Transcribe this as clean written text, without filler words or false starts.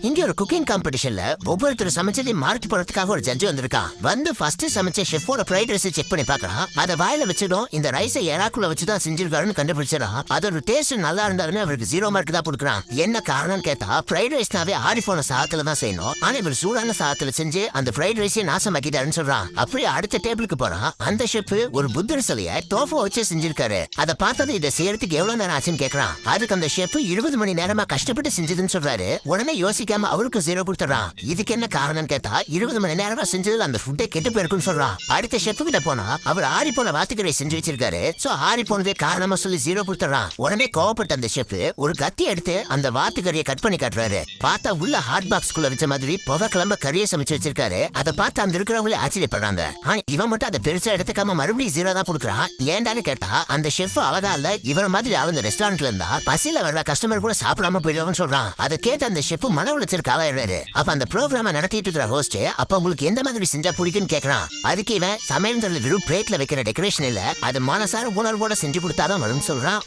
இங்க ஒரு குக்கிங் காம்படிஷன்ல ஒவ்வொருத்தரும் சமைச்சதையும் மார்க் போறதுக்காக ஒரு ஜட்ஜ் வந்திருக்கான். வந்து ஃபர்ஸ்ட் சமைச்ச ஷெஃபோட ஃப்ரைட் ரைஸ் செக் பண்ணி பார்க்கறான். அத வாயில வச்சிடும் இந்த ரைஸை எறாக்குள்ள வச்சுதான் செஞ்சிருக்காருன்னு கண்டுபிடிச்சான். அதோட டேஸ்ட் நல்லா இருந்தாலுமே அவருக்கு 0 மார்க் தான் கொடுக்குறான். என்ன காரணம் கேட்டா ஃப்ரைட் ரைஸ்னாவே ஆறி போன சாதத்துல தான் செய்யணும். ஆனா இவர் சூடான சாதத்துல செஞ்சு அந்த ஃப்ரைட் ரைஸை நாசமாக்கிட்டாருன்னு சொல்றான். அப்படியே அடுத்த டேபிளுக்கு போறான். அந்த ஷெஃப் ஒரு புத்தர் சிலையை டோஃபு வச்சு செஞ்சிருக்காரு. அதை பார்த்தது இதை செய்யறதுக்கு எவ்வளவு நேரம் ஆச்சுன்னு கேட்கறான். அதுக்கு அந்த ஷெஃப் 20 மணி நேரமா கஷ்டப்பட்டு செஞ்சதுன்னு சொல்றாரு. உடனே யோசிக்காம அவருக்கு 0 கொடுத்துறான். இதுக்கு என்ன காரணம் கேட்டா 20 மணி நேரமா செஞ்சதுல அந்த ஃபுட்டே கெட்டு போயிருக்குன்னு சொல்றான். அடுத்த ஷெஃப் கிட்ட போனா அவர் ஆறி போன வாத்துக்கறி செஞ்சு வச்சிருக்காரு. சோ ஆறி போனதே காரணமா சொல்லி 0 கொடுத்துறான். உடனே கோவப்பட்ட அந்த ஷெஃப் ஒரு கத்தி எடுத்து அந்த வாத்துக்கறியை கட் பண்ணி காட்டுறாரு. பார்த்தா உள்ள ஹாட் பாக்ஸ் குள்ள வச்ச மாதிரி புகை கிளம்ப கறியை சமைச்சு வச்சிருக்காரு. அதை பார்த்து அந்த இருக்கிறவங்களே ஆச்சரியப்படுறாங்க. ஆனா இவன் மட்டும் அதை பெருசா எடுத்துக்காம மறுபடியும் 0 தான் கொடுக்குறான். ஏன்டான்னு கேட்டா அந்த ஷெஃப் அழகா இல்ல இவர மாதிரி அவங்க ரெஸ்டாரண்ட்ல இருந்தா பசியில வர்ற கஸ்டமர் கூட சாப்பிடாம போயிடுவான்னு சொல்றான். அதை கேட்டு அந்த ஷெஃப் மன உளைச்சலுக்கு ஆளாயிடுறாரு. அப்ப அந்த ப்ரோக்ராம நடத்திட்டு இருக்கிற ஹோஸ்ட் அப்ப உங்களுக்கு எந்த மாதிரி செஞ்சா பிடிக்குன்னு கேட்கறான். அதுக்கு இவன் சமையல் வெறும் பிளேட்ல வைக்கிற டெக்கரேஷன் இல்ல அது மனசார உணர்வோட செஞ்சு கொடுத்தாதான் வரும்னு சொல்றான்.